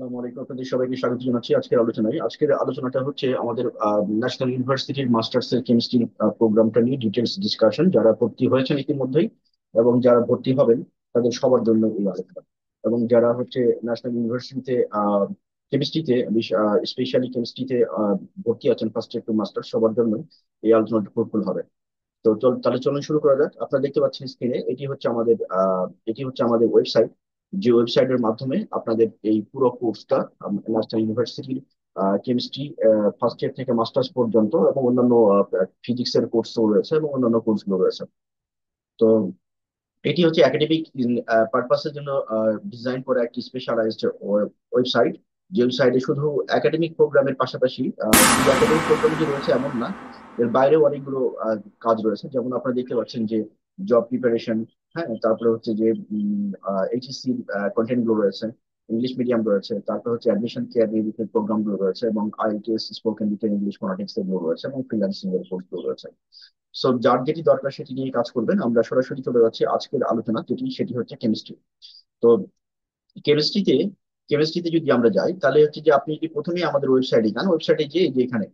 আসসালামু আলাইকুম, আপনাদের সবাইকে স্বাগত জানাচ্ছি আজকের আলোচনায়। আজকের আলোচনাটা হচ্ছে আমাদের ন্যাশনাল ইউনিভার্সিটির মাস্টার্স এর কেমিস্ট্রি প্রোগ্রামটা নিয়ে ডিটেলস ডিসকাশন। যারা ভর্তি হয়েছেন ইতিমধ্যেই এবং যারা ভর্তি হবেন তাদের সবার জন্য এই আলোচনা। এবং যারা হচ্ছে ন্যাশনাল ইউনিভার্সিটিতে কেমিস্ট্রিতে, স্পেশালি কেমিস্ট্রিতে ভর্তি আছেন ফার্স্ট ইয়ার টু মাস্টার, সবার জন্য এই আলোচনাটা ফ্রুটফুল হবে। তো তাহলে চলুন শুরু করা যাক। আপনারা দেখতে পাচ্ছেন স্ক্রিনে, এটি হচ্ছে আমাদের ওয়েবসাইট। যে ওয়েবসাইটের মাধ্যমে আপনাদের এই পুরো কোর্সটা ন্যাশনাল ইউনিভার্সিটির কেমিস্ট্রি ফার্স্ট ইয়ার থেকে মাস্টার্স পর্যন্ত এবং অন্যান্য ফিজিক্সের কোর্সও রয়েছে এবং অন্যান্য কোর্সগুলো রয়েছে। তো এটি হচ্ছে একাডেমিক পারপাসের জন্য ডিজাইন করা একটি স্পেশালাইজড ওয়েবসাইট। যে ওয়েবসাইটে শুধু একাডেমিক প্রোগ্রামের পাশাপাশি শুধু একাডেমিক প্রোগ্রাম যে রয়েছে এমন না, এর বাইরেও অনেকগুলো কাজ রয়েছে। যেমন আপনারা দেখতে পাচ্ছেন যে জব প্রিপারেশন, হ্যাঁ, তারপরে হচ্ছে যে এইচএসসি কন্টেন্ট গুলো রয়েছে, ইংলিশ মিডিয়াম রয়েছে, তারপর হচ্ছে অ্যাডমিশন কেয়ার রিলেটেড প্রোগ্রাম গুলো রয়েছে, এবং IELTS, spoken written English, phonetics এগুলো রয়েছে, এবং ফ্রিল্যান্সিং এর কোর্স গুলো রয়েছে। সো যার যেটি দরকার সেটি নিয়ে কাজ করবেন। আমরা সরাসরি চলে যাচ্ছি আজকের আলোচনা, সেটি হচ্ছে কেমিস্ট্রি। তো কেমিস্ট্রিতে কেমিস্ট্রিতে যদি আমরা যাই, তাহলে হচ্ছে যে আপনি যদি প্রথমেই আমাদের ওয়েবসাইটে যান, ওয়েবসাইটে যে এই যে এখানে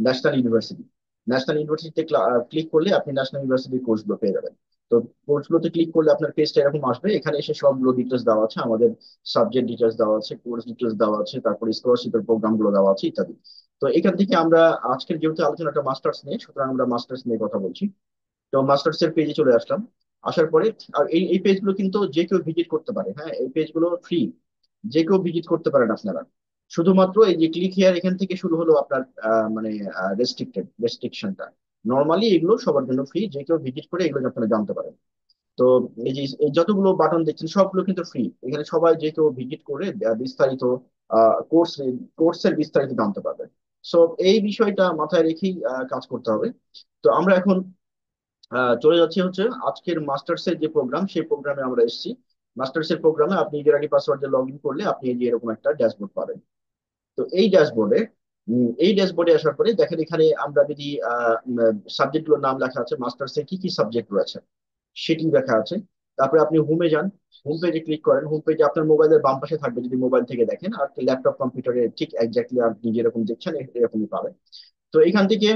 ন্যাশনাল ইউনিভার্সিটি, ন্যাশনাল ইউনিভার্সিটিতে ক্লিক করলে আপনি ন্যাশনাল ইউনিভার্সিটির কোর্সগুলো পেয়ে যাবেন। তো কোর্সগুলোতে ক্লিক করলে আপনার পেজটা এরকম আসবে। এখানে এসে সবগুলো ডিটেলস দেওয়া আছে, আমাদের সাবজেক্ট ডিটেলস দেওয়া আছে, কোর্স ডিটেলস দেওয়া আছে, তারপরে স্কলারশিপের প্রোগ্রাম গুলো দেওয়া আছে ইত্যাদি। তো এখান থেকে আমরা আজকের যেহেতু আলোচনাটা মাস্টার্স নিয়ে, সুতরাং আমরা মাস্টার্স নিয়ে কথা বলছি। তো মাস্টার্স এর পেজে চলে আসলাম। আসার পরে আর এই পেজগুলো কিন্তু যে কেউ ভিজিট করতে পারে। হ্যাঁ, এই পেজগুলো ফ্রি, যে কেউ ভিজিট করতে পারেন আপনারা। শুধুমাত্র এই যে ক্লিক হিয়ার এখান থেকে শুরু হলো আপনার মানে রেস্ট্রিকশনটা। নর্মালি এগুলো সবার জন্য ফ্রি, যে কেউ ভিজিট করে এগুলো আপনারা জানতে পারেন। তো এই যতগুলো বাটন দেখছেন সবগুলো কিন্তু ফ্রি। এখানে সবাই যে কেউ ভিজিট করে বিস্তারিত কোর্স কোর্সের বিস্তারিত জানতে পারবে। সো এই বিষয়টা মাথায় রেখেই কাজ করতে হবে। তো আমরা এখন চলে যাচ্ছি হচ্ছে আজকের মাস্টার্স এর যে প্রোগ্রাম, সেই প্রোগ্রামে আমরা এসেছি। মাস্টার্স এর প্রোগ্রামে আপনি নিজের আইডি পাসওয়ার্ড দিয়ে লগ ইন করলে আপনি এই যে এরকম একটা ড্যাশবোর্ড পাবেন। তো এই ড্যাশবোর্ডে আসার পরে দেখেন, এখানে আমরা যদি সাবজেক্ট গুলোর নাম লেখা আছে, মাস্টার্স এর কি কি সাবজেক্ট রয়েছে সেটি লেখা আছে। তারপরে আপনি হোমে যান, হোম পেজে ক্লিক করেন। হোম পেজে আপনার মোবাইলের বাম পাশে থাকবে যদি মোবাইল থেকে দেখেন, আর ল্যাপটপ কম্পিউটারে ঠিক এক্স্যাক্টলি আপনি যেরকম দেখছেন এরকমই পাবেন। তো এখান থেকে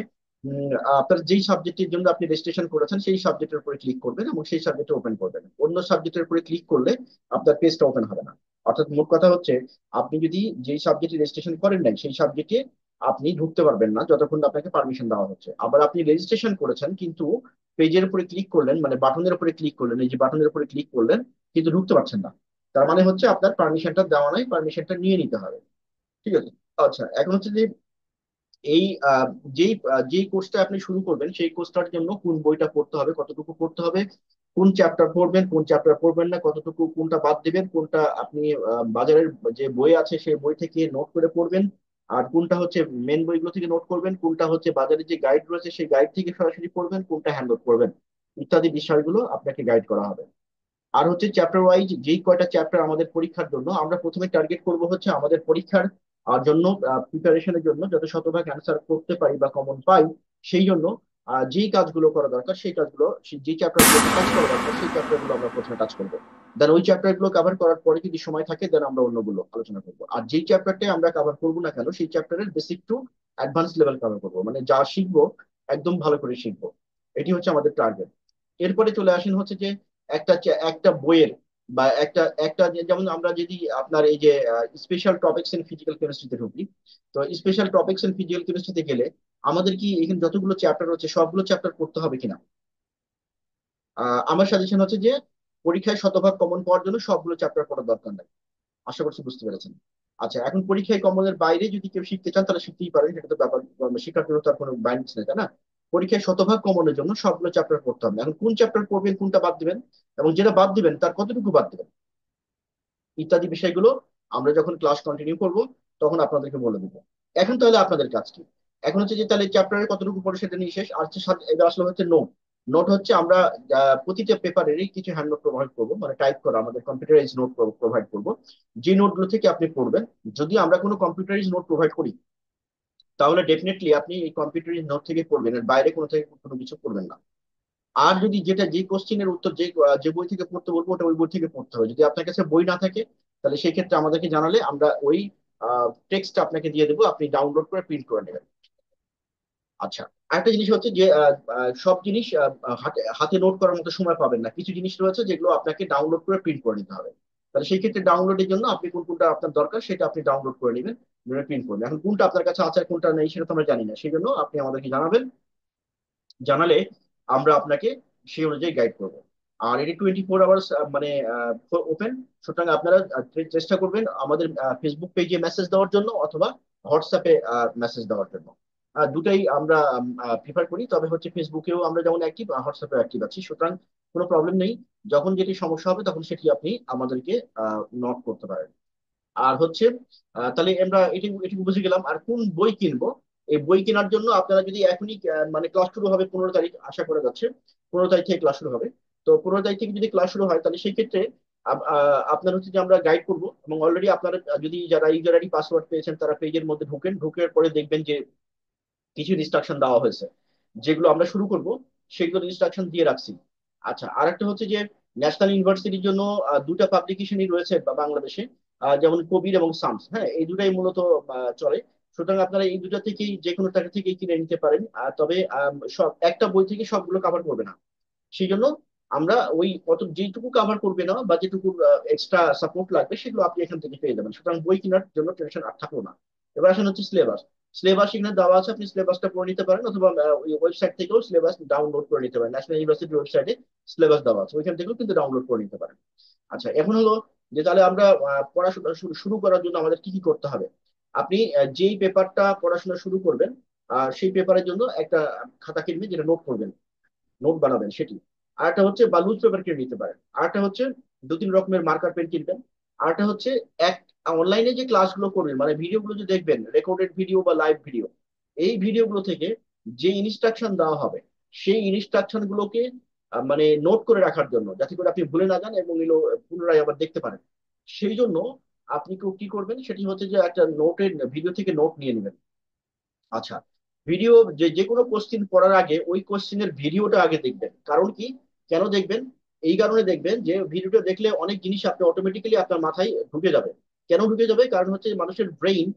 আপনার যেই সাবজেক্টের জন্য আপনি রেজিস্ট্রেশন করেছেন সেই সাবজেক্টের উপরে ক্লিক করবেন এবং সেই সাবজেক্টে ওপেন করবেন। অন্য সাবজেক্টের উপরে ক্লিক করলে আপনার পেজটা ওপেন হবে না। অর্থাৎ মোট কথা হচ্ছে, আপনি যদি যেই সাবজেক্টে রেজিস্ট্রেশন করেন নাই সেই সাবজেক্টে আপনি ঢুকতে পারবেন না যতক্ষণ না আপনাকে পারমিশন দেওয়া হচ্ছে। আবার আপনি রেজিস্ট্রেশন করেছেন কিন্তু পেজের উপরে ক্লিক করলেন, মানে বাটনের উপরে ক্লিক করলেন, এই যে বাটনের উপরে ক্লিক করলেন কিন্তু ঢুকতে পারছেন না, তার মানে হচ্ছে আপনার পারমিশনটা দেওয়া নাই, পারমিশনটা নিয়ে নিতে হবে। ঠিক আছে। আচ্ছা, এখন হচ্ছে যে এই যেই কোর্সটা আপনি শুরু করবেন সেই কোর্সটার জন্য কোন বইটা পড়তে হবে, কতটুকু পড়তে হবে, কোন চ্যাপ্টার পড়বেন, কোন চ্যাপ্টার পড়বেন না, কতটুকু, কোনটা বাদ দিবেন, কোনটা আপনি বাজারের যে বই আছে সেই বই থেকে নোট করে পড়বেন, আর কোনটা হচ্ছে মেন বইগুলো থেকে নোট করবেন, কোনটা হচ্ছে বাজারে যে গাইড রয়েছে সেই গাইড থেকে সরাসরি পড়বেন, কোনটা হ্যান্ড করবেন, ইত্যাদি বিষয়গুলো আপনাকে গাইড করা হবে। আর হচ্ছে চ্যাপ্টার ওয়াইজ যেই কয়টা চ্যাপ্টার আমাদের পরীক্ষার জন্য, আমরা প্রথমে টার্গেট করব হচ্ছে আমাদের পরীক্ষার জন্য প্রিপারেশনের জন্য যাতে শতভাগ অ্যান্সার করতে পারি বা কমন পাই। সেই জন্য যেই কাজগুলো করা দরকার সেই কাজগুলো, যে চ্যাপ্টার গুলোতে কাজ করা দরকার সেই চ্যাপ্টার গুলো আমরা প্রথমে কাজ করবো। দেন ওই চ্যাপ্টার গুলো কভার করার পরে যদি সময় থাকে দেন আমরা অন্যগুলো আলোচনা করবো। আর যেই চ্যাপ্টারটা আমরা কভার করবো না কেন সেই চ্যাপ্টারের basic to advance level cover করবো, মানে যা শিখবো একদম ভালো করে শিখবো। এটি হচ্ছে আমাদের টার্গেট। এরপরে চলে আসেন হচ্ছে যে একটা বইয়ের বা একটা একটা যেমন আমরা যদি আপনার এই যে স্পেশাল টপিকস ইন ফিজিক্যাল কেমিস্ট্রিতে ঢুকি, তো স্পেশাল টপিকস ইন ফিজিক্যাল কেমিস্ট্রিতে গেলে আমাদের কি এখানে যতগুলো চ্যাপ্টার হচ্ছে সবগুলো চ্যাপ্টার পড়তে হবে কিনা? আমার সাজেশন হচ্ছে যে পরীক্ষায় শতভাগ কমন পাওয়ার জন্য সবগুলো চ্যাপ্টার পড়ার দরকার নাই। আশা করছি বুঝতে পেরেছেন। আচ্ছা, এখন পরীক্ষায় কমনের বাইরে যদি কেউ শিখতে চান তাহলে শিখতেই পারেন, সেটা তো ব্যাপার, শিক্ষার জন্য তার কোনো বাইন্ডস নেই, তাই না? পরীক্ষায় শতভাগ কমনের জন্য সবগুলো চ্যাপ্টার পড়তে হবে। এখন কোন চ্যাপ্টার পড়বেন, কোনটা বাদ দিবেন, এবং যেটা বাদ দিবেন তার কতটুকু বাদ দিবেন, ইত্যাদি বিষয়গুলো আমরা যখন ক্লাস কন্টিনিউ করব তখন আপনাদেরকে বলে দেবো। এখন তাহলে আপনাদের কাজ কি? এখন হচ্ছে যে তাহলে চ্যাপ্টারের কতটুকু পড়ে সেটা নিয়ে শেষ। আর এবার আসলে হচ্ছে নোট। নোট হচ্ছে আমরা প্রতিটা পেপারেরই কিছু হ্যান্ড নোট প্রোভাইড করবো, মানে টাইপ করা আমাদের কম্পিউটারাইজ নোট প্রোভাইড করবো, যে নোটগুলো থেকে আপনি পড়বেন। যদি আমরা কোনো কম্পিউটারাইজ নোট প্রোভাইড করি তাহলে ডেফিনেটলি আপনি এই কম্পিউটারাইজ নোট থেকে পড়বেন, এর বাইরে কোনো থেকে কোনো কিছু পড়বেন না। আর যদি যেটা যে কোশ্চেনের উত্তর যে যে বই থেকে পড়তে বলবো ওটা ওই বই থেকে পড়তে হবে। যদি আপনার কাছে বই না থাকে তাহলে সেই ক্ষেত্রে আমাদেরকে জানালে আমরা ওই টেক্সটটা আপনাকে দিয়ে দেবো, আপনি ডাউনলোড করে প্রিন্ট করে নেবেন। আচ্ছা, আরেকটা জিনিস হচ্ছে যে সব জিনিস হাতে হাতে নোট করার মতো সময় পাবেন না, কিছু জিনিস রয়েছে যেগুলো আপনাকে ডাউনলোড করে প্রিন্ট করে নিতে হবে। তাহলে সেই ক্ষেত্রে ডাউনলোডের জন্য আপনি কোন কোনটা আপনার দরকার সেটা আপনি ডাউনলোড করে নেবেন, প্রিন্ট করবেন। এখন কোনটা আপনার কাছে আছে আর কোনটা নেই সেটা তো আমরা জানি না, সেই জন্য আপনি আমাদেরকে জানাবেন। জানালে আমরা আপনাকে সেই অনুযায়ী গাইড করব। আর এটি 24 আওয়ার্স মানে ওপেন। সুতরাং আপনারা চেষ্টা করবেন আমাদের ফেসবুক পেজে মেসেজ দেওয়ার জন্য অথবা হোয়াটসঅ্যাপে মেসেজ দেওয়ার জন্য। দুটাই আমরা প্রিফার করি, তবে হচ্ছে ফেসবুকেও আমরা যেমন অ্যাক্টিভ, হোয়াটসঅ্যাপেও অ্যাক্টিভ আছি। সুতরাং কোনো প্রবলেম নেই, যখন যেটি সমস্যা হবে তখন সেটি আপনি আমাদেরকে নক করতে পারেন। আর হচ্ছে তাহলে আমরা এটি এটি বুঝে গেলাম। আর কোন বই কিনবো, এই বই কেনার জন্য আপনারা যদি এখনই মানে ক্লাস শুরু হবে 15 তারিখ আশা করা যাচ্ছে, 15 তারিখ থেকে ক্লাস শুরু হবে। তো 15 তারিখ থেকে যদি ক্লাস শুরু হয় তাহলে সেই ক্ষেত্রে আপনার হচ্ছে যে আমরা গাইড করবো, এবং অলরেডি আপনারা যদি যারা ইউজার আইডি পাসওয়ার্ড পেয়েছেন তারা পেজের মধ্যে ঢুকেন, ঢুকের পরে দেখবেন যে কিছু ইনস্ট্রাকশন দেওয়া হয়েছে, যেগুলো আমরা শুরু করব সেগুলো ইনস্ট্রাকশন দিয়ে রাখছি। আচ্ছা, আরেকটা হচ্ছে যে ন্যাশনাল ইউনিভার্সিটির জন্য দুটা পাবলিকেশনই রয়েছে বাংলাদেশে, যেমন কবির এবং সামস, হ্যাঁ এই দুটাই মূলত চলে। সুতরাং আপনারা এই দুটা থেকেই যে কোনো টাকা থেকেই কিনে নিতে পারেন। তবে সব একটা বই থেকে সবগুলো কভার করবে না, সেই জন্য আমরা ওই অত যেটুকু কাভার করবে না বা যেটুকু এক্সট্রা সাপোর্ট লাগবে সেগুলো আপনি এখান থেকে পেয়ে যাবেন। সুতরাং বই কেনার জন্য টেনশন আর থাকলো না। এবার আসেন হচ্ছে সিলেবাস। সিলেবাস এখানে দেওয়া আছে, আপনি সিলেবাসটা পড়ে নিতে পারেন, অথবা ওই ওয়েবসাইট থেকেও সিলেবাস ডাউনলোড করে নিতে পারেন। ন্যাশনাল ইউনিভার্সিটির ওয়েবসাইটে সিলেবাস দেওয়া আছে, ওইখান থেকেও কিন্তু ডাউনলোড করে নিতে পারেন। আচ্ছা, এখন হলো যে তাহলে আমরা পড়াশোনা শুরু করার জন্য আমাদের কি কি করতে হবে। আপনি যেই পেপারটা পড়াশোনা শুরু করবেন সেই পেপারের জন্য একটা খাতা কিনবেন, যেটা নোট করবেন, নোট বানাবেন সেটি। আরেকটা হচ্ছে বা লুজ পেপার কিনে নিতে পারেন। আরেকটা হচ্ছে 2-3 রকমের মার্কার পেন কিনবেন। আরেকটা হচ্ছে এক অনলাইনে যে ক্লাসগুলো করবেন মানে ভিডিওগুলো যে দেখবেন, রেকর্ডেড ভিডিও বা লাইভ ভিডিও, এই ভিডিওগুলো থেকে যে ইনস্ট্রাকশন দেওয়া হবে সেই ইনস্ট্রাকশন গুলোকে মানে নোট করে রাখার জন্য, যাতে করে আপনি ভুলে না যান এবং এগুলো পুনরায় আবার দেখতে পারেন। সেই জন্য আপনি কি করবেন সেটি হচ্ছে যে একটা নোটের ভিডিও থেকে নোট নিয়ে নেবেন। আচ্ছা, ভিডিও যে যে কোনো কোশ্চিন পড়ার আগে ওই কোশ্চিনের ভিডিওটা আগে দেখবেন। কারণ কি, কেন দেখবেন? এই কারণে দেখবেন যে ভিডিওটা দেখলে অনেক জিনিস আপনি অটোমেটিক্যালি আপনার মাথায় ঢুকে যাবে। কেন ঢুকে যাবে? কারণ হচ্ছে মানুষের ব্রেইন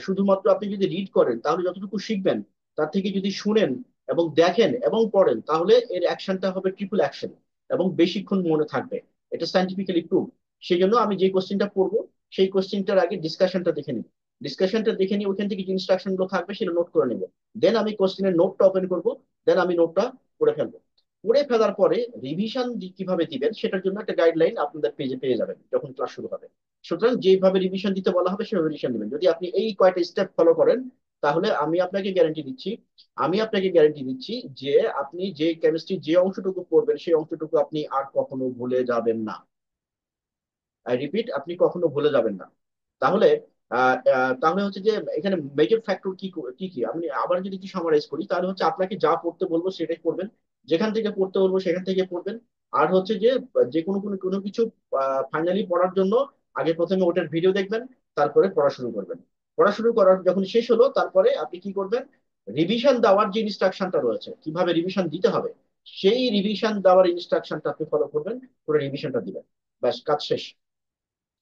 শুধুমাত্র আপনি যদি রিড করেন তাহলে যতটুকু শিখবেন, তার থেকে যদি শুনেন এবং দেখেন এবং পড়েন তাহলে এর অ্যাকশনটা হবে ট্রিপল অ্যাকশন এবং বেশিক্ষণ মনে থাকবে। এটা সাইন্টিফিক্যালি প্রুভ। সেই জন্য আমি যে কোশ্চিনটা পড়বো সেই কোশ্চিনটার আগে ডিসকাশনটা দেখে নিই। ডিসকাশনটা দেখে নিয়ে ওইখান থেকে যে ইনস্ট্রাকশন গুলো থাকবে সেটা নোট করে নেবো। দেন আমি কোশ্চেনের নোটটা ওপেন করবো, দেন আমি নোটটা পড়ে ফেলবো। পড়ে ফেলার পরে রিভিশন কিভাবে দিবেন সেটার জন্য একটা গাইডলাইন আপনাদের পেজে পেয়ে যাবেন যখন ক্লাস শুরু হবে। সুতরাং যেভাবে রিভিশন দিতে বলা হবে সেভাবে রিভিশন দিবেন। যদি আপনি এই কয়টা স্টেপ ফলো করেন তাহলে আমি আপনাকে গ্যারান্টি দিচ্ছি যে আপনি যে কেমিস্ট্রি যে অংশটুকু পড়বেন সেই অংশটুকু আপনি আর কখনো ভুলে যাবেন না। আই রিপিট, আপনি কখনো ভুলে যাবেন না। তাহলে তাহলে হচ্ছে যে এখানে মেজর ফ্যাক্টর কি কি কি আমি আবার যদি কি সামারাইজ করি তাহলে হচ্ছে আপনাকে যা পড়তে বলবো সেটাই পড়বেন, যেখান থেকে পড়তে বলবো সেখান থেকে পড়বেন। আর হচ্ছে যে যে কোনো কোনো কোনো কিছু ফাইনালি পড়ার জন্য আগে প্রথমে ওটার ভিডিও দেখবেন, তারপরে পড়া শুরু করবেন। পড়া শুরু করার যখন শেষ হলো তারপরে আপনি কি করবেন, রিভিশন দেওয়ার যে ইনস্ট্রাকশনটা রয়েছে কিভাবে রিভিশন দিতে হবে সেই রিভিশন দেওয়ার ইনস্ট্রাকশনটা আপনি ফলো করবেন, পুরো রিভিশনটা দিবেন। ব্যাস, কাজ শেষ।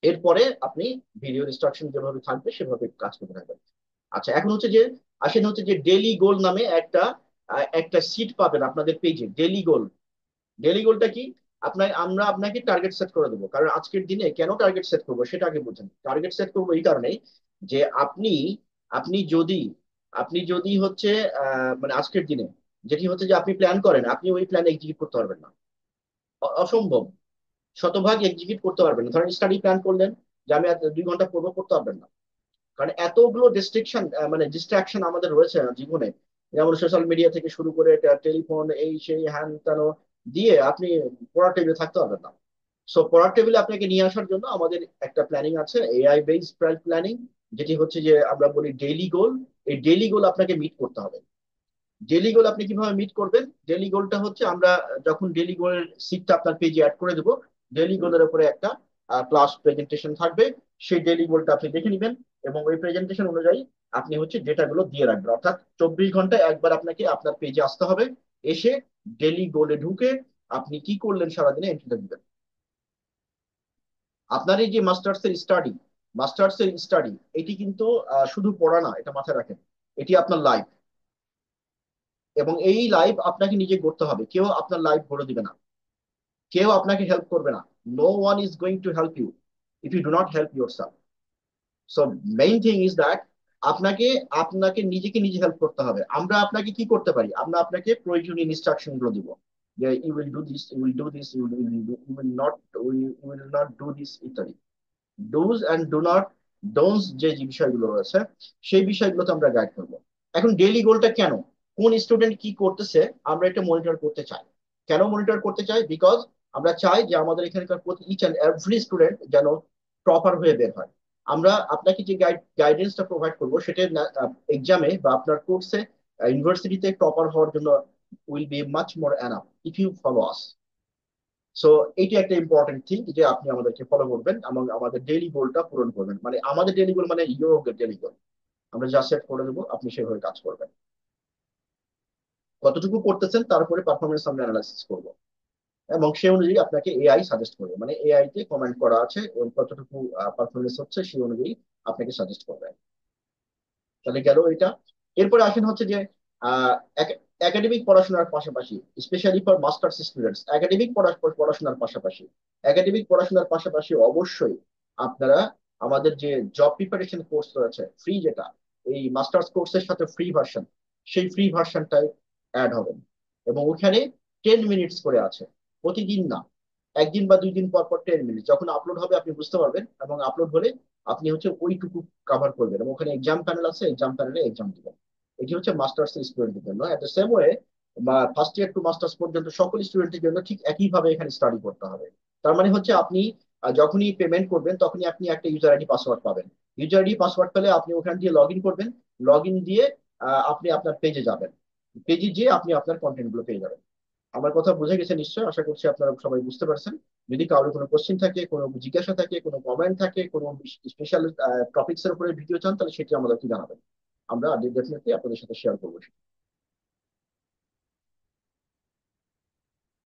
এরপরে আপনি ভিডিও ইনস্ট্রাকশন যেভাবে থাকবে সেভাবে কাজ করতে থাকবেন। আচ্ছা, এখন হচ্ছে যে আসেন হচ্ছে যে ডেলি গোল নামে একটা সিট পাবেন আপনাদের পেজে, ডেলি গোল। ডেলি গোলটা কি? আমরা আপনাকে টার্গেট সেট করে দেবো। কারণ আজকের দিনে কেন টার্গেট সেট করবো সেটা আগে বুঝেন। টার্গেট সেট করবো এই কারণে যে আপনি যদি হচ্ছে মানে আজকের দিনে যেটি হচ্ছে যে আপনি প্ল্যান করেন, আপনি ওই প্ল্যান এক্সিকিউট করতে পারবেন না। অসম্ভব। শতভাগ এক্সিকিউট করতে পারবেন না। ধরেন স্টাডি প্ল্যান করলেন যে আমি আজ 2 ঘন্টা পড়বো, করতে পারবেন না। কারণ এতগুলো ডিস্ট্রিকশন মানে ডিস্ট্রাকশন আমাদের রয়েছে জীবনে। যেমন সোশ্যাল মিডিয়া থেকে শুরু করে টেলিফোন, এই সেই হ্যান ত্যান দিয়ে আপনি পড়ার টেবিলে থাকতে পারবেন না। সো পড়ার টেবিলে আপনাকে নিয়ে আসার জন্য আমাদের একটা প্ল্যানিং আছে, এআই বেসড প্ল্যানিং, যেটি হচ্ছে যে আমরা বলি ডেইলি গোল। এই ডেইলি গোল আপনাকে মিট করতে হবে। ডেইলি গোল আপনি কিভাবে মিট করবেন? ডেইলি গোলটা হচ্ছে আমরা যখন ডেইলি গোলের সিটটা আপনার পেজে অ্যাড করে দেবো, ডেইলি গোলের উপরে একটা ক্লাস প্রেজেন্টেশন থাকবে। সেই ডেইলি গোলটা আপনি দেখে নেবেন এবং ওই প্রেজেন্টেশন অনুযায়ী আপনি হচ্ছে ডেটাগুলো দিয়ে রাখবেন। অর্থাৎ 24 ঘন্টায় একবার আপনাকে আপনার পেজে আসতে হবে, এসে ডেইলি গোলে ঢুকে আপনি কি করলেন সারাদিনে এন্ট্রিটা দিবেন। আপনার এই যে মাস্টার্স এর স্টাডি এটি কিন্তু শুধু পড়া না, এটা মাথায় রাখেন। এটি আপনার লাইফ, এবং এই লাইফ আপনাকে নিজে গড়তে হবে, কেউ আপনার লাইফ গড়ে দিবে না, কেউ আপনাকে হেল্প করবে না। No one is going to help you if you do not help yourself. So main thing is that আপনাকে আপনাকে নিজেকে নিজে হেল্প করতে হবে। আমরা আপনাকে কি করতে পারি, আমরা আপনাকে প্রয়োজনীয় ইনস্ট্রাকশন গুলো দিব, যে you will do this, you will do this, you will not do this ইত্যাদি। Do's and do not don'ts যে যে বিষয়গুলো রয়েছে, সেই বিষয়গুলোতে আমরা গাইড করবো। এখন ডেইলি গোলটা কেন, কোন স্টুডেন্ট কি করতেছে, আমরা এটা মনিটর করতে চাই। কেন মনিটর করতে চাই? বিকজ আমরা চাই যে আমাদের এখানকার প্রতি ইচ অ্যান্ড এভরি স্টুডেন্ট যেন প্রপার হয়ে বের হয়। আমরা আপনাকে যে গাইডেন্সটা প্রোভাইড করবো সেটা এক্সামে বা আপনার কোর্সে, ইউনিভার্সিটিতে টপার হওয়ার জন্য will be much more enough if you follow us. So এইটা একটা ইম্পর্টেন্ট থিং, যে আপনি আমাদেরকে ফলো করবেন এবং আমাদের ডেইলি গোলটা পূরণ করবেন। মানে আমাদের ডেইলি গোল মানে ইয়োর ডেইলি গোল, আমরা যা সেট করে দেবো আপনি সেভাবে কাজ করবেন। কতটুকু করতেছেন তারপরে পারফরমেন্স আমরা অ্যানালাইসিস করবো, এবং সেই অনুযায়ী আপনাকে এআই সাজেস্ট করবে, মানে এআই তে কমেন্ট করা আছে ওর কতটুকু পারফরমেন্স হচ্ছে সেই অনুযায়ী আপনাকে সাজেস্ট করবে। তাহলে গেল এটা। এরপরে আসেন হচ্ছে যে একাডেমিক পড়াশোনার পাশাপাশি, specially for masters students, academic পড়াশোনার পাশাপাশি অবশ্যই আপনারা আমাদের যে জব প্রিপারেশন কোর্স রয়েছে ফ্রি, যেটা এই মাস্টার্স কোর্সের সাথে ফ্রি ভার্সন, সেই ফ্রি ভার্সনটাই অ্যাড হবেন। এবং ওখানে 10 মিনিটস করে আছে, প্রতিদিন না, একদিন বা 2 দিন পর পর 10 মিনিট যখন আপলোড হবে আপনি বুঝতে পারবেন, এবং আপলোড হলে আপনি হচ্ছে ওইটুকু কাভার করবেন, এবং ওখানে এক্সাম প্যানেল আছে, এক্সাম প্যানেলে এক্সাম দিবেন। এটি হচ্ছে মাস্টার্স স্টুডেন্টের জন্য। এট দ্য সেম ওয়ে, বা ফার্স্ট ইয়ার টু মাস্টার্স পর্যন্ত সকল স্টুডেন্টের জন্য ঠিক একইভাবে এখানে স্টাডি করতে হবে। তার মানে হচ্ছে আপনি যখনই পেমেন্ট করবেন তখনই আপনি একটা ইউজার আইডি পাসওয়ার্ড পাবেন। ইউজার আইডি পাসওয়ার্ড পেলে আপনি ওখান দিয়ে লগ ইন করবেন, লগ ইন দিয়ে আপনি আপনার পেজে যাবেন, পেজে যেয়ে আপনি আপনার কন্টেন্ট গুলো পেয়ে যাবেন। আমার কথা বুঝে গেছে নিশ্চয়, আশা করছি আপনারা সবাই বুঝতে পারছেন। যদি কারোর কোনো কোশ্চেন থাকে, কোনো জিজ্ঞাসা থাকে, কোনো কমেন্ট থাকে, কোনো স্পেশাল টপিকস এর উপরে ভিডিও চান, তাহলে সেটি আমাদেরকে জানাবেন, আমরা ডেফিনেটলি আপনাদের সাথে শেয়ার করবো।